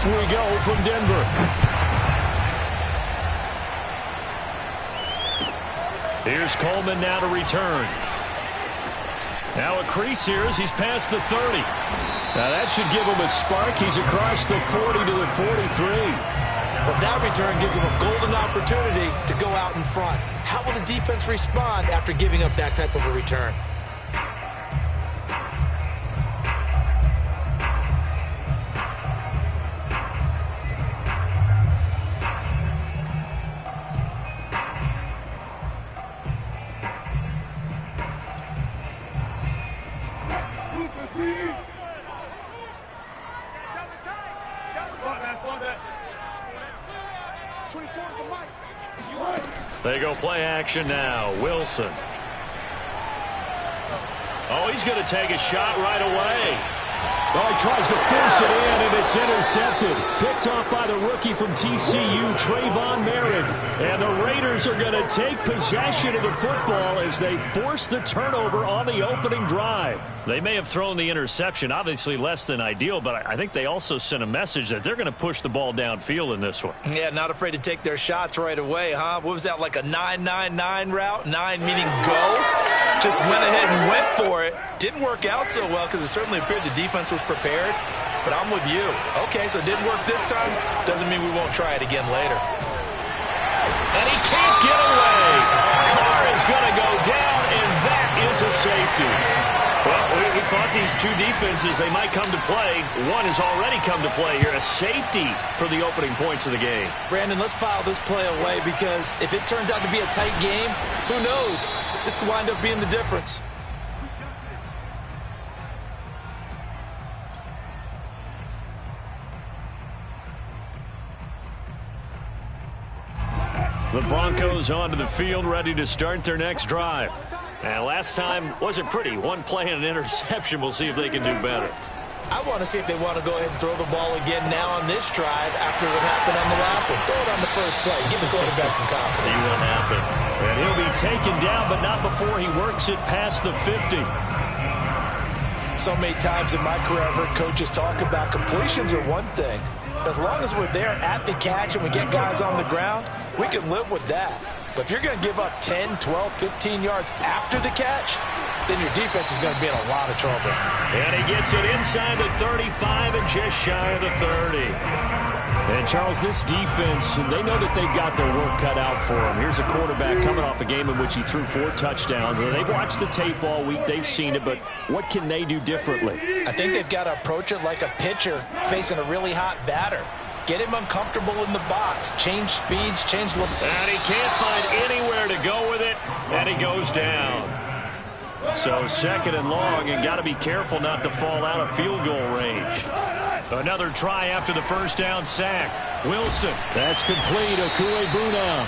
Off we go from Denver. Here's Coleman now to return. Now a crease here as he's past the 30. Now that should give him a spark. He's across the 40 to the 43. But that return gives him a golden opportunity to go out in front. How will the defense respond after giving up that type of a return? They go play action now. Wilson. Oh, he's going to take a shot right away. Oh, he tries to force it in, and it's intercepted. Picked off by the rookie from TCU, Trayvon Merritt. And the Raiders are going to take possession of the football as they force the turnover on the opening drive. They may have thrown the interception, obviously less than ideal, but I think they also sent a message that they're going to push the ball downfield in this one. Yeah, not afraid to take their shots right away, huh? What was that, like a 9-9-9 route? 9 meaning go? Just went ahead and went for it. Didn't work out so well because it certainly appeared the defense was prepared, but I'm with you. Okay, so it didn't work this time. Doesn't mean we won't try it again later. And he can't get away. Carr is going to go down, and that is a safety. Well, we thought these two defenses, they might come to play. One has already come to play here. A safety for the opening points of the game. Brandon, let's file this play away because if it turns out to be a tight game, who knows? This could wind up being the difference. The Broncos onto the field, ready to start their next drive. And last time wasn't pretty. One play and an interception. We'll see if they can do better. I want to see if they want to go ahead and throw the ball again now on this drive after what happened on the last one. Throw it on the first play. Give the quarterback some confidence. See what happens. And he'll be taken down, but not before he works it past the 50. So many times in my career, I've heard coaches talk about completions are one thing. As long as we're there at the catch and we get guys on the ground, we can live with that. But if you're going to give up 10, 12, 15 yards after the catch, then your defense is going to be in a lot of trouble. And he gets it inside the 35 and just shy of the 30. And, Charles, this defense, they know that they've got their work cut out for them. Here's a quarterback coming off a game in which he threw 4 touchdowns. They've watched the tape all week. They've seen it, but what can they do differently? I think they've got to approach it like a pitcher facing a really hot batter. Get him uncomfortable in the box. Change speeds, change look. And he can't find anywhere to go with it, and he goes down. So second and long, and got to be careful not to fall out of field goal range. Another try after the first down sack. Wilson. That's complete. Okuegbunam.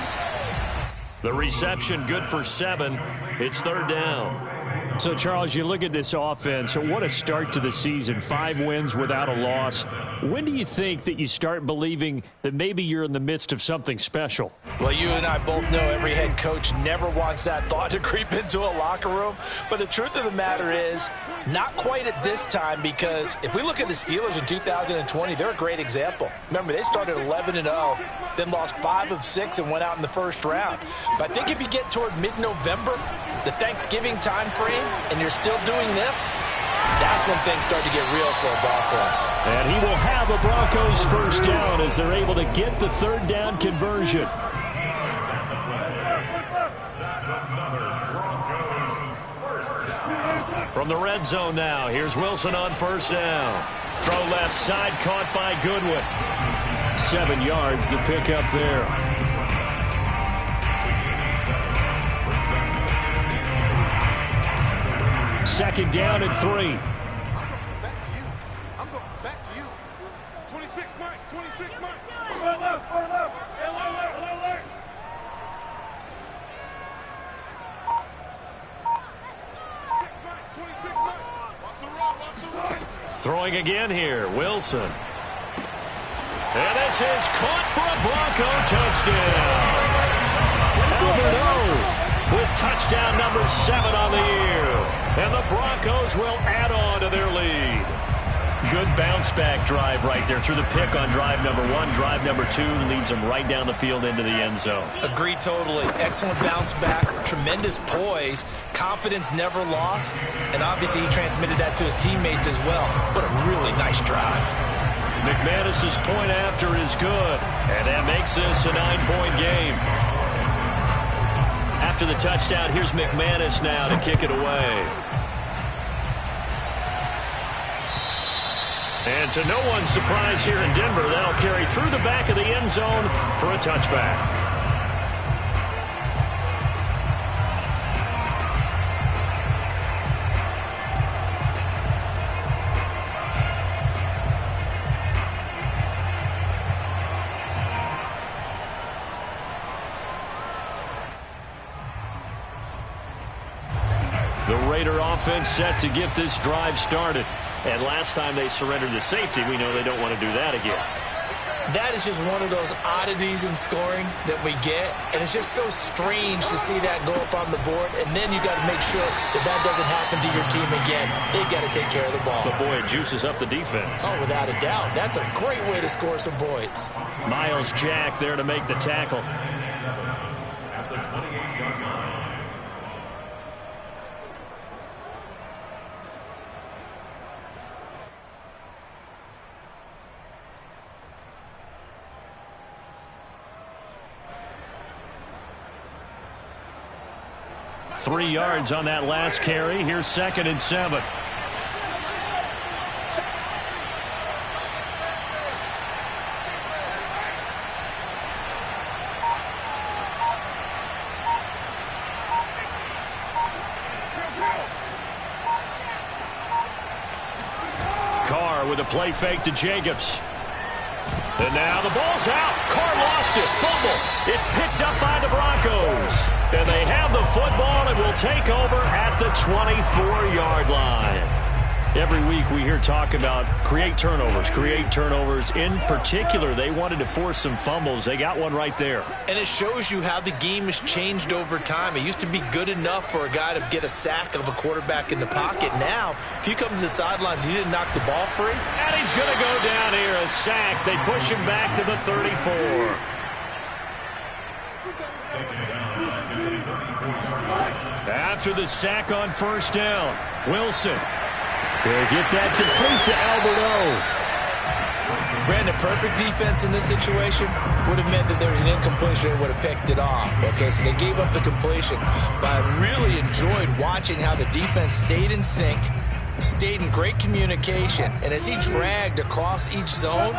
The reception good for 7. It's third down. So, Charles, you look at this offense, what a start to the season. 5 wins without a loss. When do you think that you start believing that maybe you're in the midst of something special? Well, you and I both know every head coach never wants that thought to creep into a locker room. But the truth of the matter is, not quite at this time, because if we look at the Steelers in 2020, they're a great example. Remember, they started 11-0, then lost 5 of 6 and went out in the first round. But I think if you get toward mid-November, the Thanksgiving time frame, and you're still doing this, that's when things start to get real for a ball club. And he will have a Broncos first down as they're able to get the third down conversion. From the red zone now, here's Wilson on first down. Throw left side, caught by Goodwin. 7 yards, the pickup there. Second down and 3. I'm going back to you. I'm going back to you. 26, Mike. 26, Mike. Alert. Throwing again here, Wilson. And this is caught for a Bronco touchdown. Albert O with touchdown number 7 on the year. And the Broncos will add on to their lead. Good bounce-back drive right there through the pick on drive number 1. Drive number 2 leads them right down the field into the end zone. Agree totally. Excellent bounce back, tremendous poise, confidence never lost, and obviously he transmitted that to his teammates as well. What a really nice drive. McManus's point after is good, and that makes this a 9-point game. After the touchdown, here's McManus now to kick it away. And to no one's surprise here in Denver, that'll carry through the back of the end zone for a touchback. The Raider offense set to get this drive started. And last time they surrendered the safety, we know they don't want to do that again. That is just one of those oddities in scoring that we get, and it's just so strange to see that go up on the board, and then you got to make sure that that doesn't happen to your team again. They've got to take care of the ball. But boy, it juices up the defense. Oh, without a doubt. That's a great way to score some points. Miles Jack there to make the tackle. At the 28-yard line. Three yards on that last carry. Here's 2nd and 7. Carr with a play fake to Jacobs. And now the ball's out. Carr lost it. Fumble. It's picked up by the Broncos. And they have the football and will take over at the 24-yard line. Every week we hear talk about create turnovers. In particular, they wanted to force some fumbles. They got one right there. And it shows you how the game has changed over time. It used to be good enough for a guy to get a sack of a quarterback in the pocket. Now, if you come to the sidelines and you didn't knock the ball free. And he's going to go down here, a sack. They push him back to the 34. After the sack on first down, Wilson. They'll get that complete to Alberto. Brandon, perfect defense in this situation would have meant that there was an incompletion and would have picked it off. Okay, so they gave up the completion. But I really enjoyed watching how the defense stayed in sync, stayed in great communication. And as he dragged across each zone,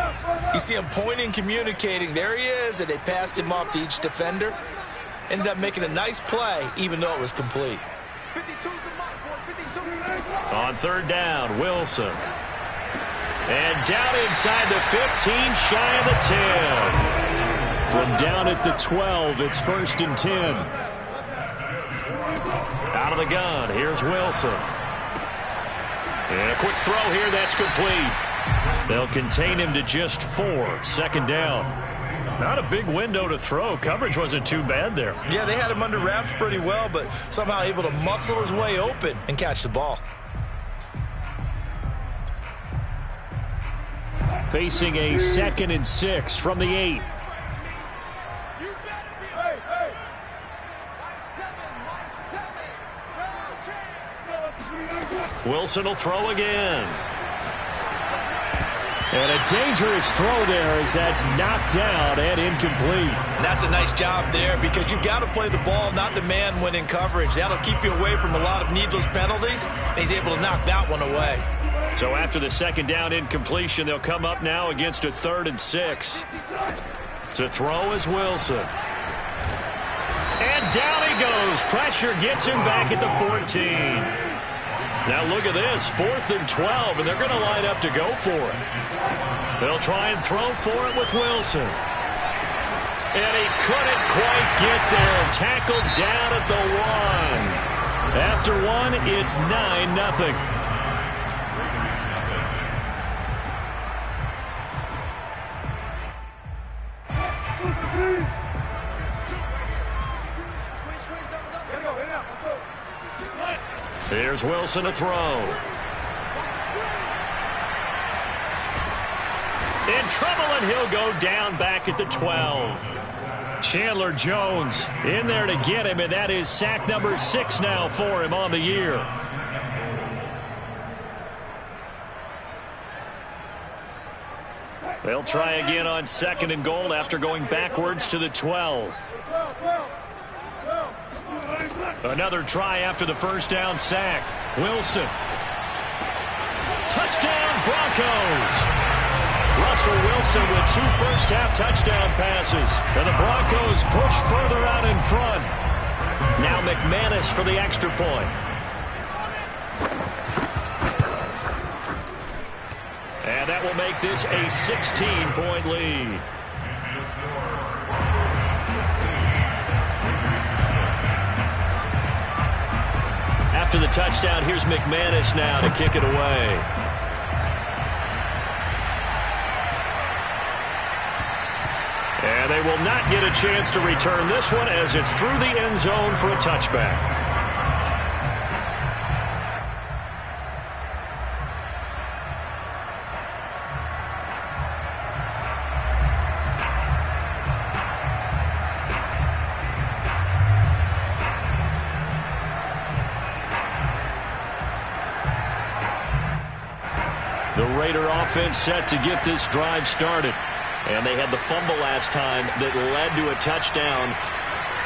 you see him pointing, communicating. There he is, and they passed him off to each defender. Ended up making a nice play, even though it was complete. 52's the mark, boy. 52. On third down, Wilson. And down inside the 15, shy of the 10. From down at the 12, it's 1st and 10. Out of the gun, here's Wilson. And a quick throw here, that's complete. They'll contain him to just 4, 2nd down. Not a big window to throw. Coverage wasn't too bad there. Yeah, they had him under wraps pretty well, but somehow able to muscle his way open and catch the ball. Facing a 2nd and 6 from the 8. Wilson will throw again. And a dangerous throw there as that's knocked down and incomplete. And that's a nice job there because you've got to play the ball, not the man when in coverage. That'll keep you away from a lot of needless penalties, and he's able to knock that one away. So after the 2nd down incompletion, they'll come up now against a 3rd and 6. To throw is Wilson. And down he goes. Pressure gets him back at the 14. Now look at this, 4th and 12, and they're going to line up to go for it. They'll try and throw for it with Wilson. And he couldn't quite get there. Tackled down at the 1. After 1, it's 9-0. Here's Wilson to throw. In trouble, and he'll go down back at the 12. Chandler Jones in there to get him, and that is sack number 6 now for him on the year. They'll try again on 2nd and goal after going backwards to the 12. Another try after the first down sack. Wilson. Touchdown, Broncos. Russell Wilson with 2 first-half touchdown passes. And the Broncos push further out in front. Now McManus for the extra point. And that will make this a 16-point lead. After the touchdown, here's McManus now to kick it away. And they will not get a chance to return this one as it's through the end zone for a touchback. The Raider offense set to get this drive started. And they had the fumble last time that led to a touchdown.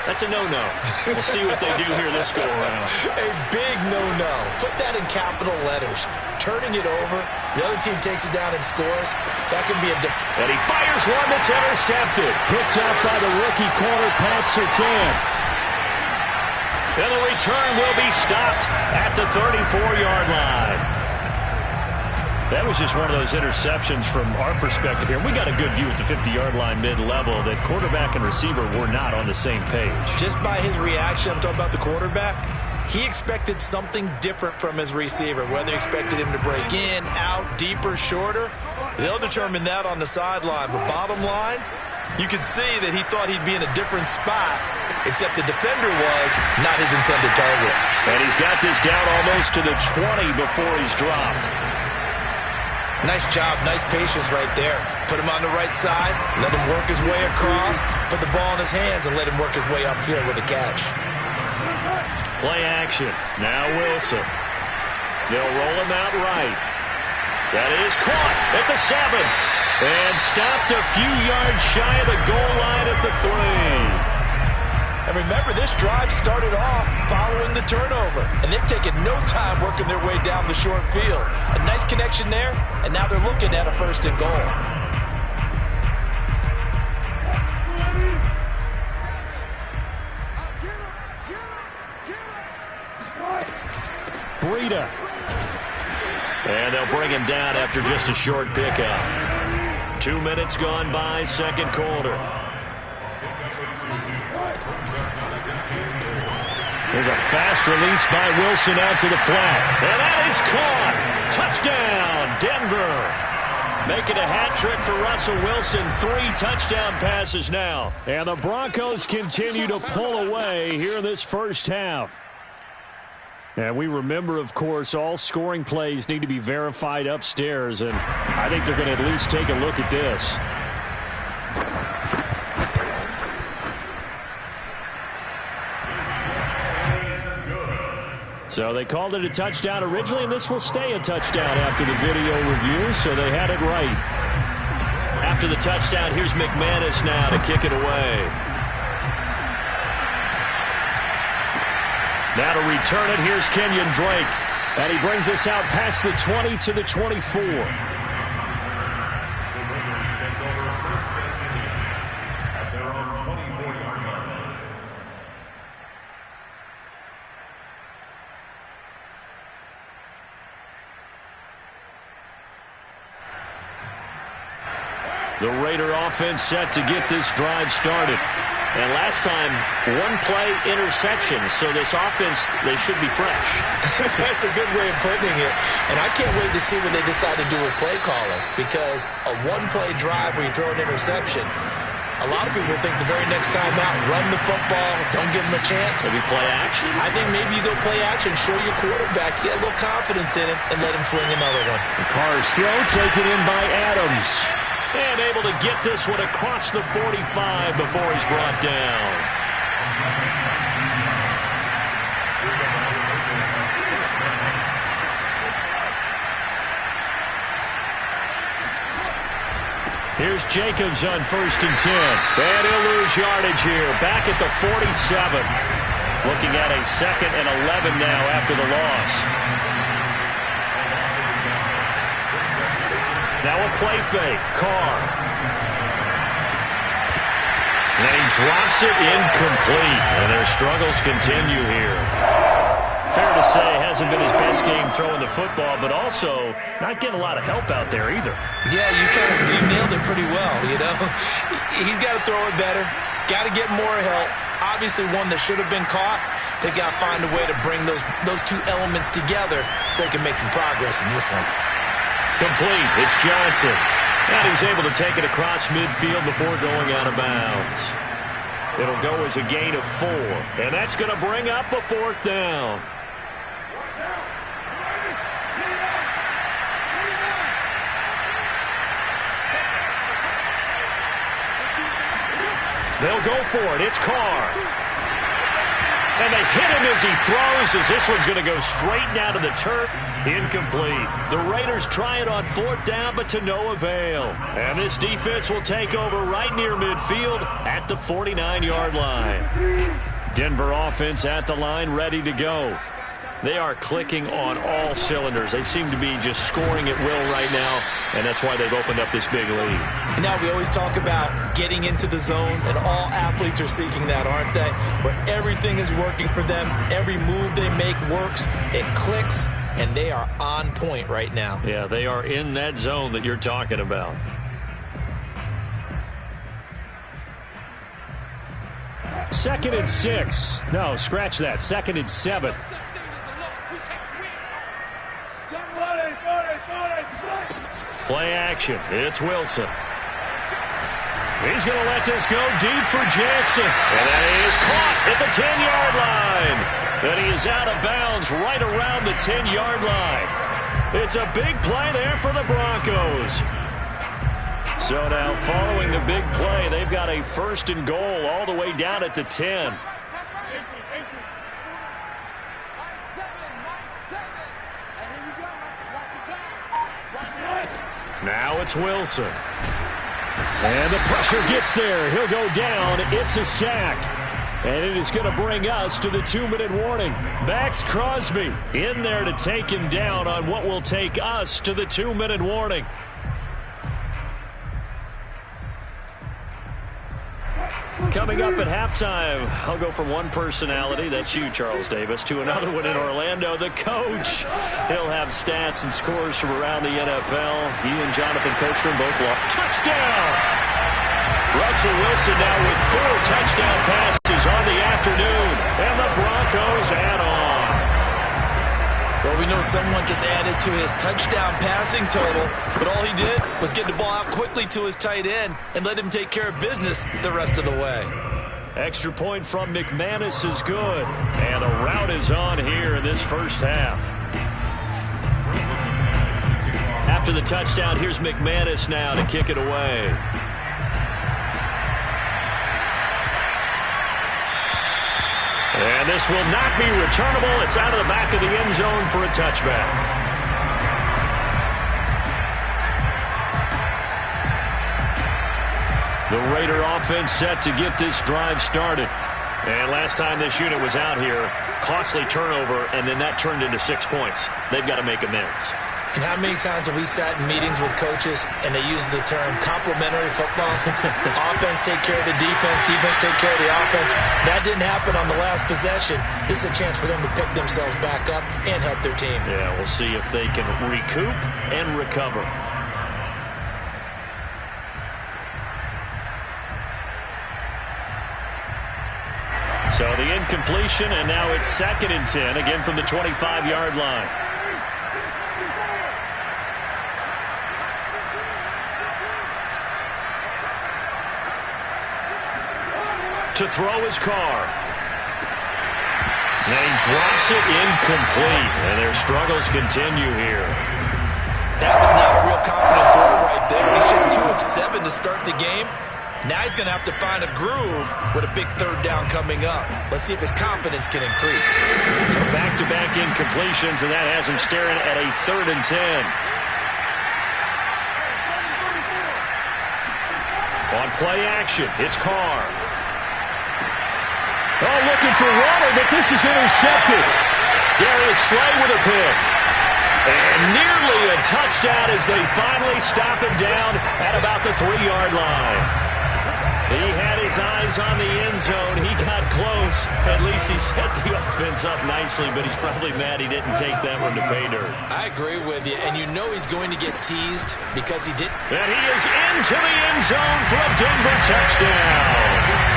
That's a no-no. We'll see what they do here this go-around. A big no-no. Put that in capital letters. Turning it over, the other team takes it down and scores. That can be a and he fires one that's intercepted. Picked up by the rookie corner, Pat Surtain. And the return will be stopped at the 34-yard line. That was just one of those interceptions from our perspective here. We got a good view at the 50-yard line mid-level that quarterback and receiver were not on the same page. Just by his reaction, I'm talking about the quarterback, he expected something different from his receiver. Whether he expected him to break in, out, deeper, shorter, they'll determine that on the sideline. But bottom line, you can see that he thought he'd be in a different spot, except the defender was not his intended target. And he's got this down almost to the 20 before he's dropped. Nice job, nice patience right there. Put him on the right side, let him work his way across, put the ball in his hands, and let him work his way upfield with a catch. Play action. Now Wilson. They'll roll him out right. That is caught at the 7. And stopped a few yards shy of the goal line at the 3. And remember, this drive started off following the turnover. And they've taken no time working their way down the short field. A nice connection there, and now they're looking at a 1st and goal. Breida. And they'll bring him down after just a short pickup. 2 minutes gone by, 2nd quarter. There's a fast release by Wilson out to the flat. And that is caught. Touchdown, Denver. Making a hat trick for Russell Wilson. 3 touchdown passes now. And the Broncos continue to pull away here in this first half. And we remember, of course, all scoring plays need to be verified upstairs. And I think they're going to at least take a look at this. So they called it a touchdown originally, and this will stay a touchdown after the video review, so they had it right. After the touchdown, here's McManus now to kick it away. Now to return it, here's Kenyon Drake. And he brings us out past the 20 to the 24. The Raider offense set to get this drive started. And last time, 1 play interception. So this offense, they should be fresh. That's a good way of putting it. And I can't wait to see what they decide to do with play calling. Because a 1-play drive where you throw an interception, a lot of people think the very next time out, run the football, don't give them a chance. Maybe play action? I think maybe you go play action, show your quarterback, get a little confidence in him, and let him fling another one. The Carr's throw taken in by Adams. And able to get this one across the 45 before he's brought down. Here's Jacobs on 1st and 10. And he'll lose yardage here. Back at the 47. Looking at a 2nd and 11 now after the loss. Now a play fake. Carr. And he drops it incomplete. And their struggles continue here. Fair to say, hasn't been his best game throwing the football, but also not getting a lot of help out there either. Yeah, you nailed it pretty well, you know. He's got to throw it better. Got to get more help. Obviously one that should have been caught. They've got to find a way to bring those two elements together so they can make some progress in this one. Complete. It's Johnson. And he's able to take it across midfield before going out of bounds. It'll go as a gain of 4. And that's going to bring up a 4th down. They'll go for it. It's Carr. And they hit him as he throws, as this one's going to go straight down to the turf. Incomplete. The Raiders try it on 4th down, but to no avail. And this defense will take over right near midfield at the 49-yard line. Denver offense at the line, ready to go. They are clicking on all cylinders. They seem to be just scoring at will right now, and that's why they've opened up this big lead. Now we always talk about getting into the zone, and all athletes are seeking that, aren't they? Where everything is working for them. Every move they make works. It clicks, and they are on point right now. Yeah, they are in that zone that you're talking about. Second and 6. No, scratch that. 2nd and 7. Play action. It's Wilson. He's going to let this go deep for Jackson. And that is caught at the 10-yard line. And he is out of bounds right around the 10-yard line. It's a big play there for the Broncos. So now following the big play, they've got a 1st and goal all the way down at the 10. Now it's Wilson. And the pressure gets there. He'll go down. It's a sack. And it is going to bring us to the 2-minute warning. Max Crosby in there to take him down on what will take us to the 2-minute warning. Coming up at halftime, I'll go from one personality, that's you, Charles Davis, to another one in Orlando, the coach. He'll have stats and scores from around the NFL. He and Jonathan Coachman both lost. Touchdown! Russell Wilson now with 4 touchdown passes on the afternoon, and the Broncos add on. Well, we know someone just added to his touchdown passing total, but all he did was get the ball out quickly to his tight end and let him take care of business the rest of the way. Extra point from McManus is good, and the route is on here in this first half. After the touchdown, here's McManus now to kick it away. And this will not be returnable. It's out of the back of the end zone for a touchback. The Raider offense set to get this drive started. And last time this unit was out here, costly turnover, and then that turned into 6 points. They've got to make amends. And how many times have we sat in meetings with coaches and they use the term complementary football? Offense take care of the defense, defense take care of the offense. That didn't happen on the last possession. This is a chance for them to pick themselves back up and help their team. Yeah, we'll see if they can recoup and recover. So the incompletion, and now it's 2nd and 10, again from the 25-yard line. To throw his Carr. And he drops it incomplete. And their struggles continue here. That was not a real confident throw right there. He's just 2 of 7 to start the game. Now he's going to have to find a groove with a big third down coming up. Let's see if his confidence can increase. So back-to-back incompletions, and that has him staring at a 3rd and 10. On play action, it's Carr. Oh, looking for Waller, but this is intercepted. Darius Slay with a pick. And nearly a touchdown as they finally stop him down at about the 3-yard line. He had his eyes on the end zone. He got close. At least he set the offense up nicely, but he's probably mad he didn't take that one to pay dirt. I agree with you, and you know he's going to get teased because he didn't. And he is into the end zone for a Denver touchdown.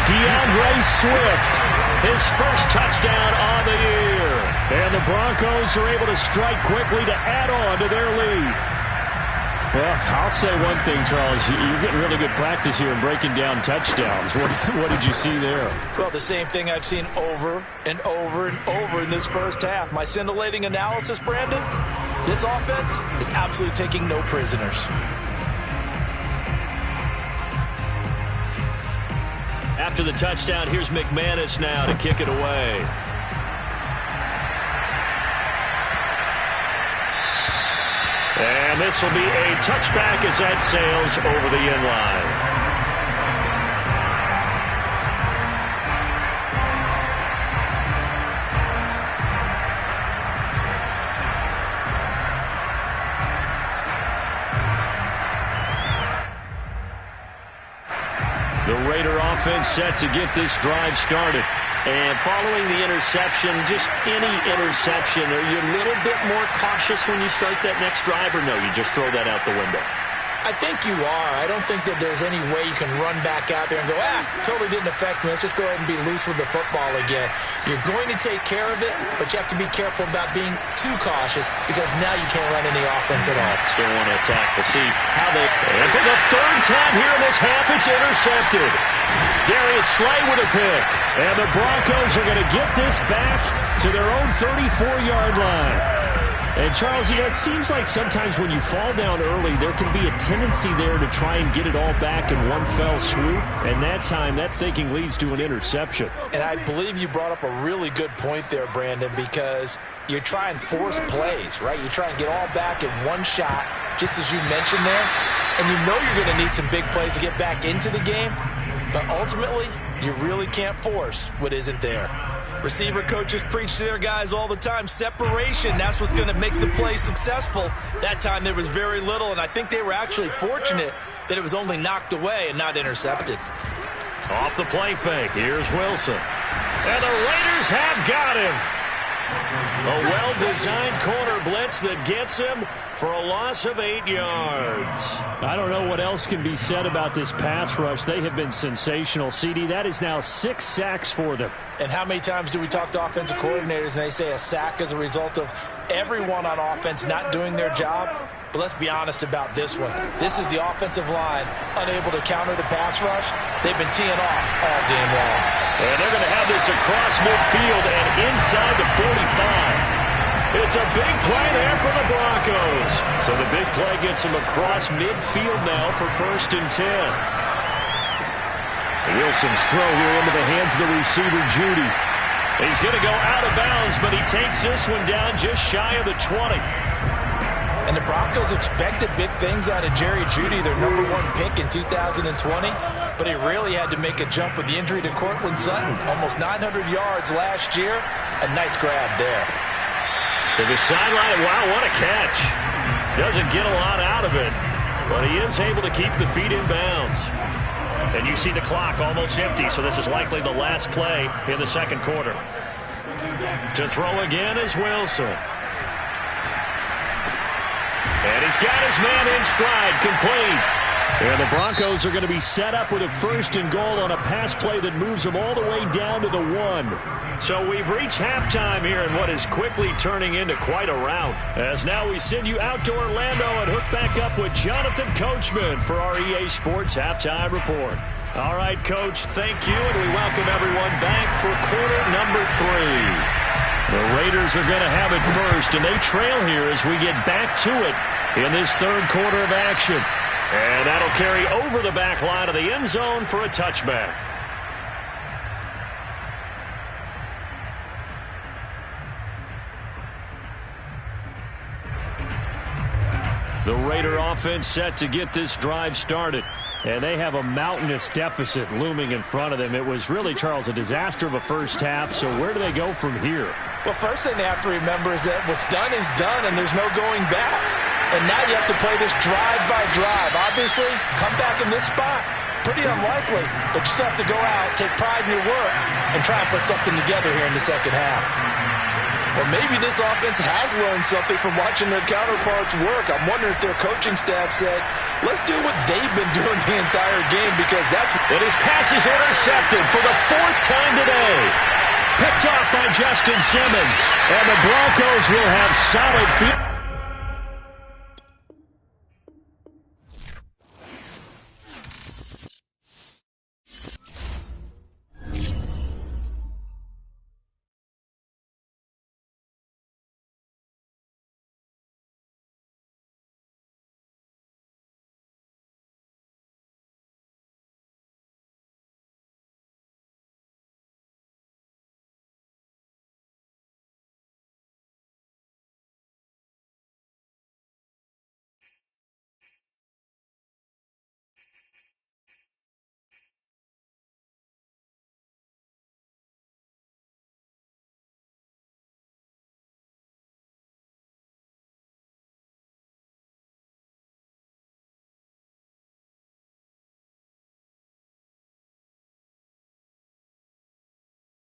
DeAndre Swift, his first touchdown on the year. And the Broncos are able to strike quickly to add on to their lead. Well, I'll say one thing, Charles. You're getting really good practice here in breaking down touchdowns. What did you see there? Well, the same thing I've seen over and over and over in this first half. My scintillating analysis, Brandon, this offense is absolutely taking no prisoners. After the touchdown, here's McManus now to kick it away. And this will be a touchback as that sails over the end line. The Raider offense set to get this drive started. And following the interception, just any interception, are you a little bit more cautious when you start that next drive, or no, you just throw that out the window? I think you are. I don't think that there's any way you can run back out there and go, totally didn't affect me. Let's just go ahead and be loose with the football again. You're going to take care of it, but you have to be careful about being too cautious because now you can't run any offense at all. Still want to attack. We'll see how they... And for the 3rd time here in this half, it's intercepted. Darius Slay with a pick. And the Broncos are going to get this back to their own 34-yard line. And, Charles, it seems like sometimes when you fall down early, there can be a tendency there to try and get it all back in one fell swoop. And that time, that thinking leads to an interception. And I believe you brought up a really good point there, Brandon, because you try and force plays, right? You try and get all back in one shot, just as you mentioned there. And you know you're going to need some big plays to get back into the game. But ultimately, you really can't force what isn't there. Receiver coaches preach to their guys all the time. Separation, that's what's going to make the play successful. That time there was very little, and I think they were actually fortunate that it was only knocked away and not intercepted. Off the play fake, here's Wilson. And the Raiders have got him. A well-designed corner blitz that gets him for a loss of 8 yards. I don't know what else can be said about this pass rush. They have been sensational, CD. That is now 6 sacks for them. And how many times do we talk to offensive coordinators and they say a sack is a result of everyone on offense not doing their job? But let's be honest about this one. This is the offensive line unable to counter the pass rush. They've been teeing off all game long. And they're going to have this across midfield and inside the 45. It's a big play there for the Broncos. So the big play gets them across midfield now for 1st and 10. Wilson's throw here into the hands of the receiver, Judy. He's going to go out of bounds, but he takes this one down just shy of the 20. And the Broncos expected big things out of Jerry Jeudy, their #1 pick in 2020. But he really had to make a jump with the injury to Courtland Sutton. Almost 900 yards last year. A nice grab there. To the sideline. Wow, what a catch. Doesn't get a lot out of it. But he is able to keep the feet in bounds. And you see the clock almost empty, so this is likely the last play in the 2nd quarter. To throw again is Wilson. And he's got his man in stride, complete. And the Broncos are going to be set up with a 1st and goal on a pass play that moves them all the way down to the 1. So we've reached halftime here in what is quickly turning into quite a rout. As now we send you out to Orlando and hook back up with Jonathan Coachman for our EA Sports Halftime Report. All right, Coach, thank you, and we welcome everyone back for quarter number 3. The Raiders are going to have it first, and they trail here as we get back to it in this third quarter of action. And that'll carry over the back line of the end zone for a touchback. The Raider offense set to get this drive started. And they have a mountainous deficit looming in front of them. It was really, Charles, a disaster of a first half. So where do they go from here? Well, first thing they have to remember is that what's done is done, and there's no going back. And now you have to play this drive by drive. Obviously, come back in this spot, pretty unlikely. But you still have to go out, take pride in your work, and try and put something together here in the second half. Well, maybe this offense has learned something from watching their counterparts work. I'm wondering if their coaching staff said, let's do what they've been doing the entire game, because that's... And his pass is intercepted for the fourth time today. Picked off by Justin Simmons. And the Broncos will have solid field.